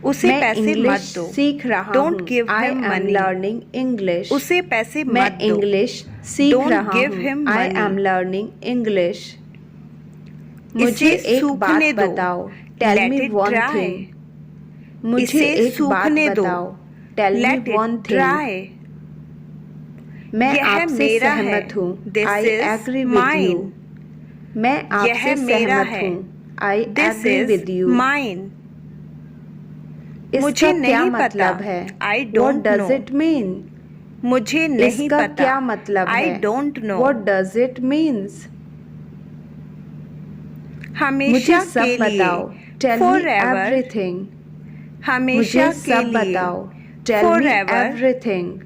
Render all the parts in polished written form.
उसे मैं पैसे इंग्लिश मत दो। सीख रहा Don't हूँ। give I him am money. Learning English. उसे पैसे मैं मत दो। इंग्लिश सीख Don't रहा give हूँ। him I money. Am learning English. मुझे इसे एक बात सूखने दो। बताओ। Tell Let me it one dry. Thing. मुझे इसे एक बात सूखने दो। बताओ। Tell me Let it one thing. dry. मैं यह आपसे मेरा है। सहमत हूँ। This I is agree with you. mine. मैं यह आपसे मेरा सहमत है। हूँ। I This agree is with you. mine. इसका मुझे क्या नहीं मतलब पता। है? I What don't does know. it mean? मुझे नहीं इसका पता। क्या मतलब I है? don't know. What does it means? मुझे हमेशा सब के लिए। बताओ। Tell me Forever. एवरीथिंग। हमेशा मुझे के सब लिए। बताओ। Tell me Forever. एवरीथिंग।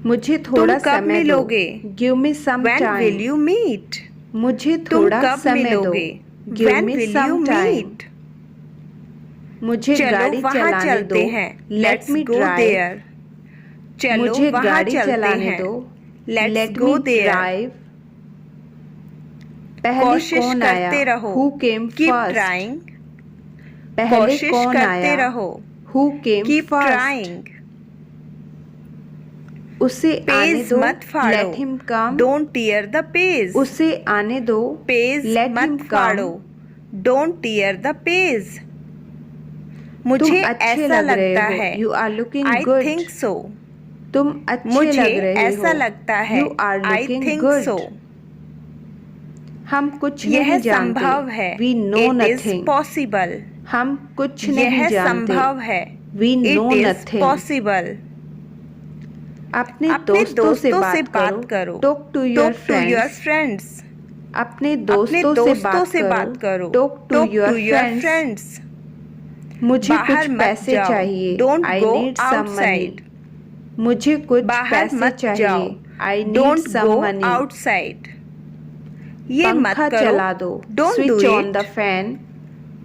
मुझे तुम थोड़ा कब समय दो। मिलोगे? Give me some When will time. you meet? मुझे तुम थोड़ा कब समय दो। मिलोगे? Give When me will some you time. meet? मुझे चलो गाड़ी वहाँ चलाने दो। चलते हैं। Let Let's me go drive. there. चलो मुझे वहाँ गाड़ी चलते चलाने हैं। दो। Let's let go me there. Drive. पहले कोशिश कौन आया? करते रहो। Who came Keep first? trying. पहले कोशिश कौन करते आया? रहो। Who came Keep first? trying. उसे आने पेज दो। मत फाड़ो। Let him come. Don't tear the page. उसे आने दो। पेज लेट हिम मत फाड़ो। कम। Don't tear the page. तुम मुझे अच्छे ऐसा लग रहे लगता हो। है। You are looking I good. think so. तुम अच्छे मुझे लग रहे ऐसा हो। लगता है। You are I looking think good. so. हम कुछ यह नहीं जानते। संभव है। We know It is nothing. possible. हम कुछ नहीं यह जानते। संभव है। We know It is nothing. possible. अपने अपने दोस्तों से से बात बात करो। Talk to your Talk to your friends. friends. अपने अपने दोस्तों से बात करो। Talk to Talk your to your friends. friends. मुझे बाहर कुछ मत पैसे जाओ। चाहिए। Don't I go need some money. outside. मुझे कुछ बाहर पैसे मत चाहिए। जाओ। I need Don't some go money. outside. ये मत पंखा करो। चला दो। Don't do switch on it. The fan.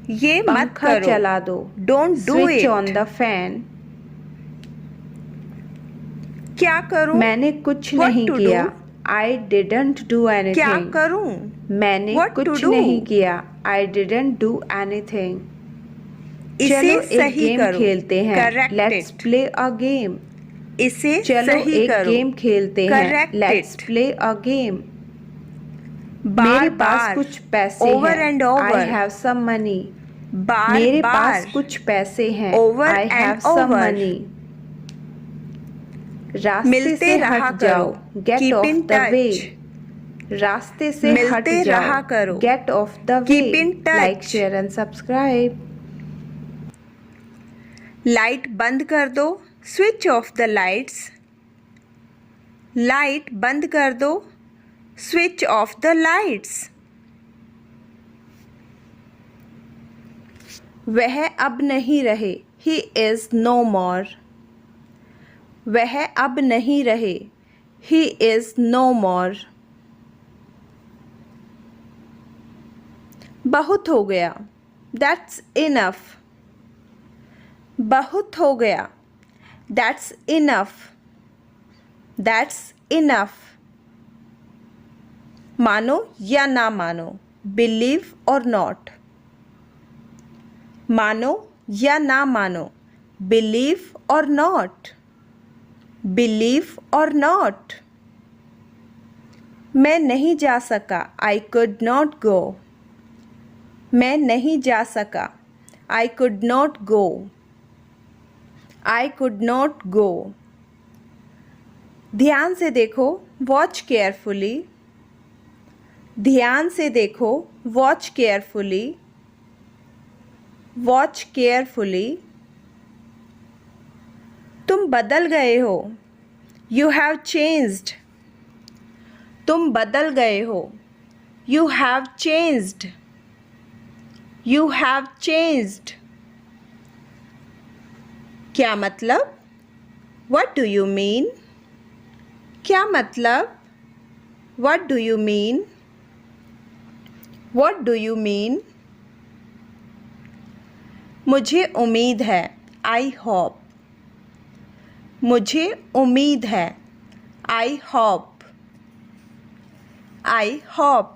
ये मत पंखा करो। चला दो। Don't do switch it. On the fan. क्या करूं? मैंने कुछ What नहीं to किया। do? आई डिडंट डू क्या एनीथिंग। करूं? मैंने What to कुछ do? नहीं किया। I didn't do anything. इसे चलो एक सही गेम करो। खेलते हैं। Correct let's it. Play a game. इसे चलो सही एक करो। गेम खेलते हैं। Correct let's it. Play a game. बार मेरे पास बार। कुछ पैसे Over हैं। and I over. Have some money. बार मेरे बार। पास कुछ पैसे हैं। Over I have and some over. Money. रास्ते मिलते से रहा हट जाओ। करो। Gate Keep off in the way. touch. रास्ते से हट मिलते जाओ। रहा करो। Get off the way. Keep in touch. Like share and subscribe. Light बंद कर दो। Switch off the lights. Light बंद कर दो। Switch off the lights. वह अब नहीं रहे। He is no more. वह अब नहीं रहे। He is no more. बहुत हो गया। That's enough. बहुत हो गया। That's enough. That's enough. मानो या ना मानो। बिलीव और नॉट। मानो या ना मानो। बिलीव और नॉट। बिलीव और नॉट। मैं नहीं जा सका। I could not go. मैं नहीं जा सका। I could not go. I could not go. ध्यान से देखो। Watch carefully. ध्यान से देखो। Watch carefully. Watch carefully. तुम बदल गए हो। You have changed. तुम बदल गए हो। You have changed. You have changed. क्या मतलब? What do you mean? क्या मतलब? What do you mean? What do you mean? मुझे उम्मीद है। I hope. मुझे उम्मीद है। I hope. I hope.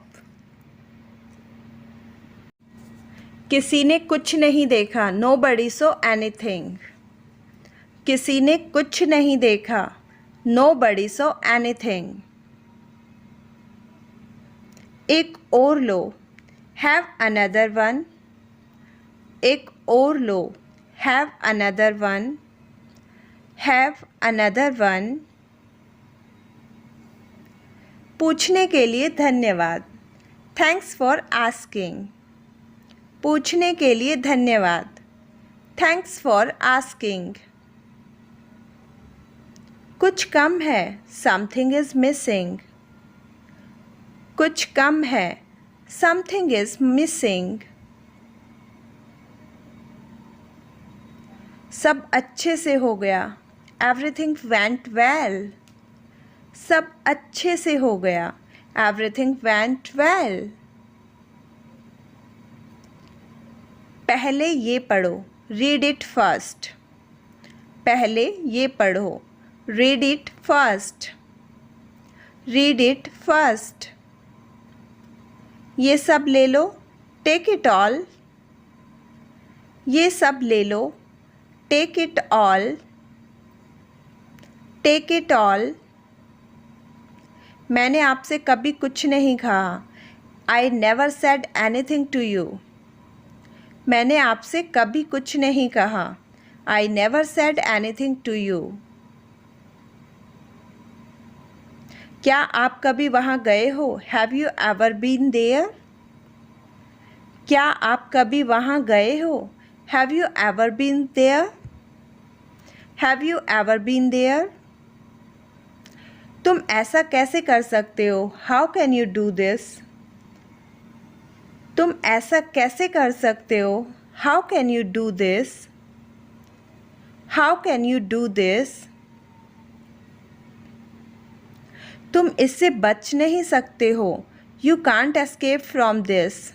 किसी ने कुछ नहीं देखा, nobody saw anything. किसी ने कुछ नहीं देखा, nobody saw anything. एक और लो, have another one. एक और लो, have another one. Have another one. पूछने के लिए धन्यवाद, thanks for asking. पूछने के लिए धन्यवाद, thanks for asking. कुछ कम है, something is missing. कुछ कम है, something is missing. सब अच्छे से हो गया, everything went well. सब अच्छे से हो गया, everything went well. पहले ये पढ़ो, read it first. पहले ये पढ़ो, read it first. Read it first. ये सब ले लो, take it all. ये सब ले लो, take it all. Take it all. मैंने आपसे कभी कुछ नहीं कहा, I never said anything to you. मैंने आपसे कभी कुछ नहीं कहा, I never said anything to you. क्या आप कभी वहाँ गए हो, Have you ever been there? क्या आप कभी वहाँ गए हो, Have you ever been there? Have you ever been there? तुम ऐसा कैसे कर सकते हो, How can you do this? तुम ऐसा कैसे कर सकते हो, How can you do this? How can you do this? तुम इससे बच नहीं सकते हो, You can't escape from this.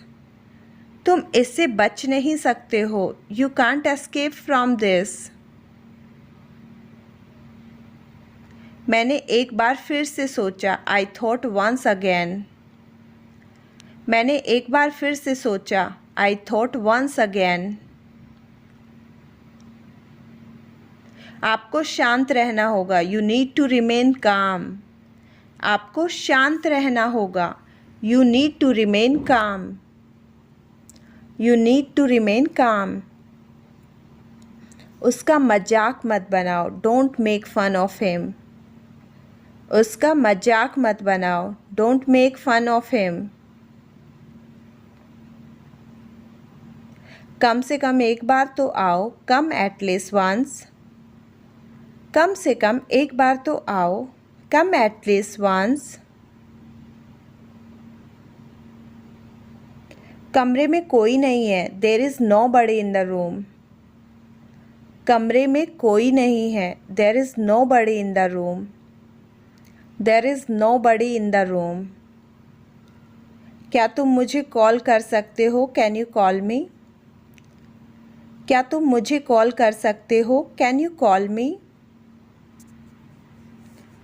तुम इससे बच नहीं सकते हो, You can't escape from this. मैंने एक बार फिर से सोचा, I thought once again. मैंने एक बार फिर से सोचा, I thought once again. आपको शांत रहना होगा, You need to remain calm. आपको शांत रहना होगा, You need to remain calm. You need to remain calm. उसका मजाक मत बनाओ, Don't make fun of him. उसका मजाक मत बनाओ, Don't make fun of him. कम से कम एक बार तो आओ, Come at least once. कम से कम एक बार तो आओ, Come at least once. कमरे में कोई नहीं है, There is nobody in the room. कमरे में कोई नहीं है, There is nobody in the room. There is nobody in the room. क्या तुम मुझे कॉल कर सकते हो, Can you call me? क्या तुम मुझे कॉल कर सकते हो, Can you call me?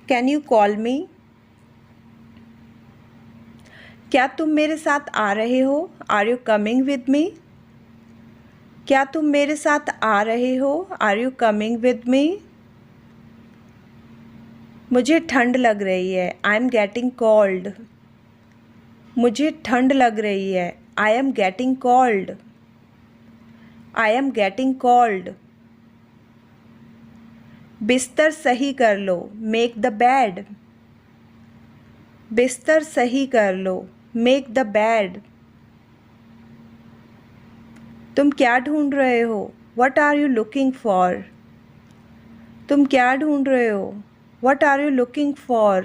Can you call me? क्या तुम मेरे साथ आ रहे हो, Are you coming with me? क्या तुम मेरे साथ आ रहे हो, Are you coming with me? मुझे ठंड लग रही है, I am getting cold. मुझे ठंड लग रही है, I am getting cold. I am getting cold. बिस्तर सही कर लो, Make the bed. बिस्तर सही कर लो, Make the bed. तुम क्या ढूंढ रहे हो, What are you looking for? तुम क्या ढूंढ रहे हो, What are you looking for?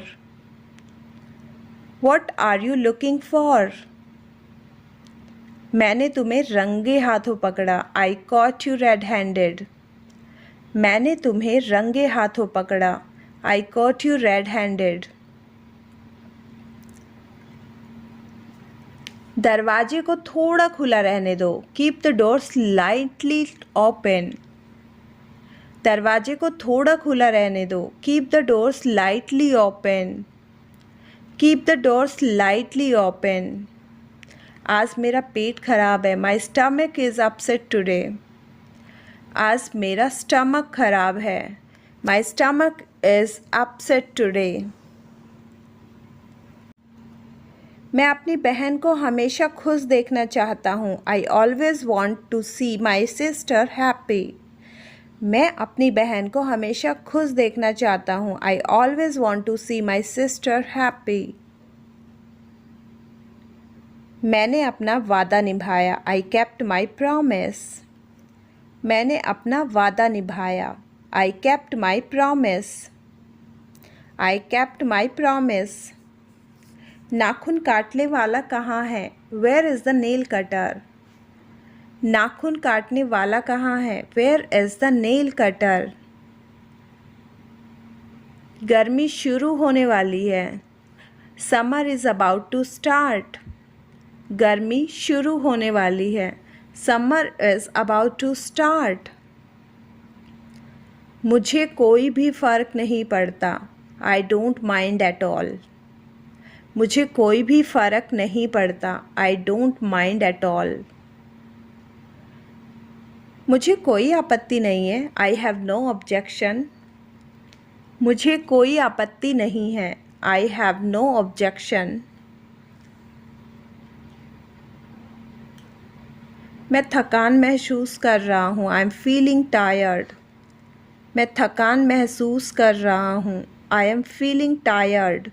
What are you looking for? मैंने तुम्हें रंगे हाथों पकड़ा, I caught you red-handed. मैंने तुम्हें रंगे हाथों पकड़ा, I caught you red-handed. दरवाजे को थोड़ा खुला रहने दो, Keep the door slightly open. दरवाजे को थोड़ा खुला रहने दो, Keep the door slightly open. Keep the door slightly open. आज मेरा पेट खराब है, my stomach is upset today. आज मेरा स्टमक खराब है, my stomach is upset today. मैं अपनी बहन को हमेशा खुश देखना चाहता हूँ, I always want to see my sister happy. मैं अपनी बहन को हमेशा खुश देखना चाहता हूँ, I always want to see my sister happy. मैंने अपना वादा निभाया, आई केप्ट माई प्रॉमिस। मैंने अपना वादा निभाया, I kept my promise. I kept my promise. नाखून काटने वाला कहाँ है, where is the nail cutter. नाखून काटने वाला कहाँ है, where is the nail cutter. गर्मी शुरू होने वाली है, summer is about to start. गर्मी शुरू होने वाली है, summer is about to start. मुझे कोई भी फ़र्क नहीं पड़ता, I don't mind at all. मुझे कोई भी फ़र्क नहीं पड़ता, I don't mind at all. मुझे कोई आपत्ति नहीं है, आई हैव नो ऑब्जेक्शन। मुझे कोई आपत्ति नहीं है, आई हैव नो ऑब्जेक्शन। मैं थकान महसूस कर रहा हूँ, आई एम फीलिंग टायर्ड। मैं थकान महसूस कर रहा हूँ, आई एम फीलिंग टायर्ड।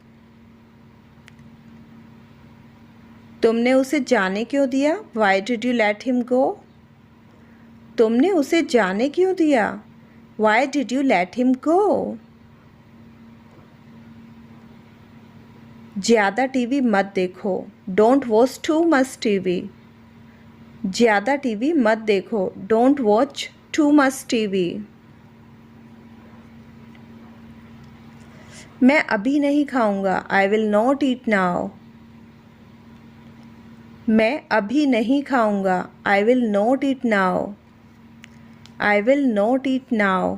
तुमने उसे जाने क्यों दिया, why did you let him go. तुमने उसे जाने क्यों दिया, why did you let him go. ज़्यादा टीवी मत देखो, don't watch too much TV. ज़्यादा टीवी मत देखो, don't watch too much TV. मैं अभी नहीं खाऊंगा, I will not eat now. मैं अभी नहीं खाऊंगा, I will not eat now. I will not eat now.